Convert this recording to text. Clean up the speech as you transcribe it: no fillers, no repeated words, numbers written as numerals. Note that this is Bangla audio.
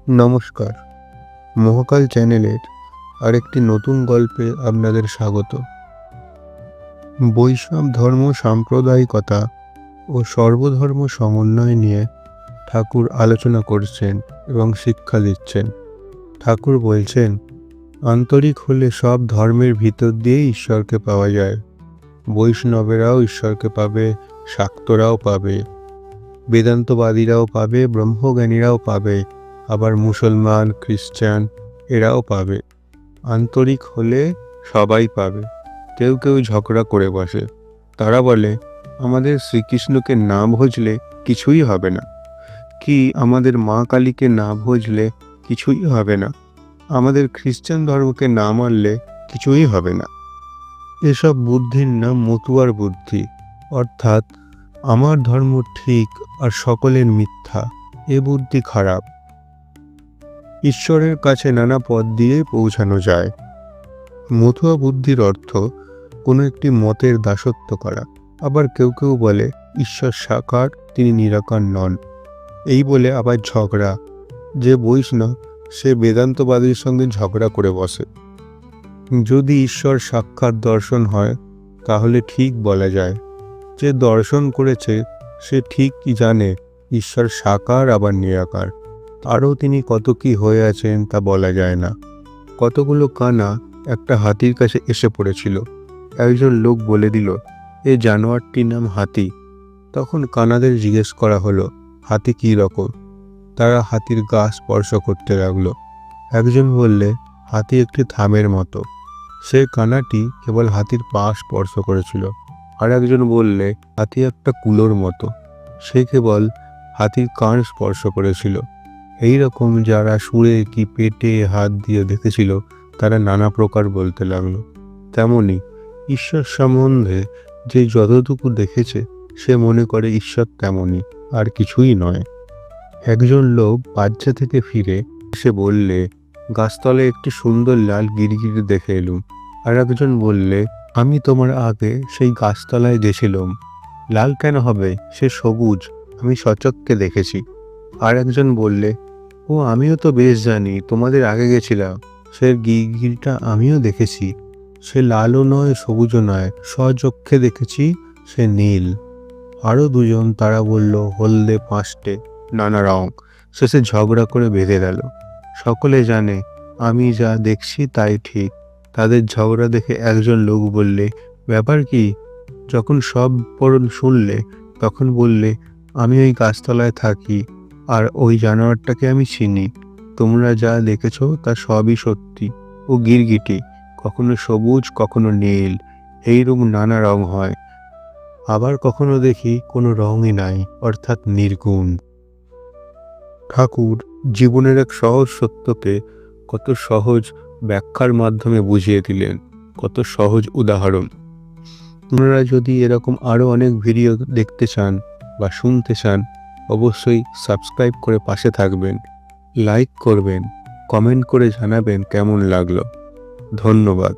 নমস্কার, মহাকাল চ্যানেলের আরেকটি নতুন গল্পে আপনাদের স্বাগত। বৈষ্ণব ধর্ম সাম্প্রদায়িকতা ও সর্বধর্ম সমন্বয় নিয়ে ঠাকুর আলোচনা করছেন এবং শিক্ষা দিচ্ছেন। ঠাকুর বলছেন, আন্তরিক হলে সব ধর্মের ভিতর দিয়েই ঈশ্বরকে পাওয়া যায়। বৈষ্ণবেরাও ঈশ্বরকে পাবে, শাক্তরাও পাবে, বেদান্তবাদীরাও পাবে, ব্রহ্মজ্ঞানীরাও পাবে, আবার মুসলমান, খ্রিস্টান এরাও পাবে। আন্তরিক হলে সবাই পাবে। কেউ কেউ ঝগড়া করে বসে। তারা বলে, আমাদের শ্রীকৃষ্ণকে না ভজলে কিছুই হবে না, কি আমাদের মা কালীকে না ভজলে কিছুই হবে না, আমাদের খ্রিস্টান ধর্মকে না মানলে কিছুই হবে না। এসব বুদ্ধির নাম মতুয়ার বুদ্ধি, অর্থাৎ আমার ধর্ম ঠিক আর সকলের মিথ্যা। এ বুদ্ধি খারাপ। ঈশ্বরের কাছে নানা পথ দিয়ে পৌঁছানো যায়। মতুয়া বুদ্ধির অর্থ কোনো একটি মতের দাসত্ব করা। আবার কেউ কেউ বলে ঈশ্বর সাকার, তিনি নিরাকার নন। এই বলে আবার ঝগড়া। যে বৈষ্ণব সে বেদান্তবাদীর সঙ্গে ঝগড়া করে বসে। যদি ঈশ্বর সাক্ষাৎ দর্শন হয় তাহলে ঠিক বলা যায়। যে দর্শন করেছে সে ঠিক জানে ঈশ্বর সাকার আবার নিরাকার। আরও তিনি কত কি হয়ে আছেন তা বলা যায় না। কতগুলো কানা একটা হাতির কাছে এসে পড়েছিল। একজন লোক বলে দিল, এ জানোয়ারটির নাম হাতি। তখন কানাদের জিজ্ঞেস করা হলো, হাতি কী রকম? তারা হাতির গা স্পর্শ করতে লাগলো। একজন বললে, হাতি একটি থামের মতো। সে কানাটি কেবল হাতির পা স্পর্শ করেছিল। আর একজন বললে, হাতি একটা কুলোর মতো। সে কেবল হাতির কান স্পর্শ করেছিল। এই রকম যারা সুরে কি পেটে হাত দিয়ে দেখেছিল তারা নানা প্রকার বলতে লাগলো। তেমনি ঈশ্বর সম্বন্ধে যে যতটুকু দেখেছে সে মনে করে ঈশ্বর তেমনই, আর কিছুই নয়। একজন লোক বাচ্চা থেকে ফিরে এসে বললে, গাছতলায় একটি সুন্দর লাল গিরগিটি দেখে এলুম। আর একজন বললে, আমি তোমার আগে সেই গাছতলায় গেছিলাম। লাল কেন হবে, সে সবুজ, আমি সচক্ষে দেখেছি। আর একজন বললে, ও আমিও তো বেশ জানি, তোমাদের আগে গেছিলাম, সে গিরগিটিটা আমিও দেখেছি। সে লালও নয়, সবুজও নয়, স্বচক্ষে দেখেছি, সে নীল। আরও দুজন, তারা বলল হলদে, পাঁচটে, নানা রং। শেষে ঝগড়া করে বেঁধে গেল। সকলে জানে আমি যা দেখছি তাই ঠিক। তাদের ঝগড়া দেখে একজন লোক বললে, ব্যাপার কি? যখন সব পরণ শুনলে তখন বললে, আমি ওই গাছতলায় থাকি আর ওই জানোয়ারটাকে আমি চিনি। তোমরা যা দেখেছ তা সবই সত্যি। ও গিরগিটি, কখনো সবুজ, কখনো নীল, এইরূপ নানা রং হয়। আবার কখনো দেখি কোনো রঙই নাই, অর্থাৎ নির্গুণ। ঠাকুর জীবনের এক সহজ সত্যকে কত সহজ ব্যাখ্যার মাধ্যমে বুঝিয়ে দিলেন, কত সহজ উদাহরণ। আপনারা যদি এরকম আরও অনেক ভিডিও দেখতে চান বা শুনতে চান, অবশ্যই সাবস্ক্রাইব করে পাশে থাকবেন, লাইক করবেন, কমেন্ট করে জানাবেন কেমন লাগলো। ধন্যবাদ।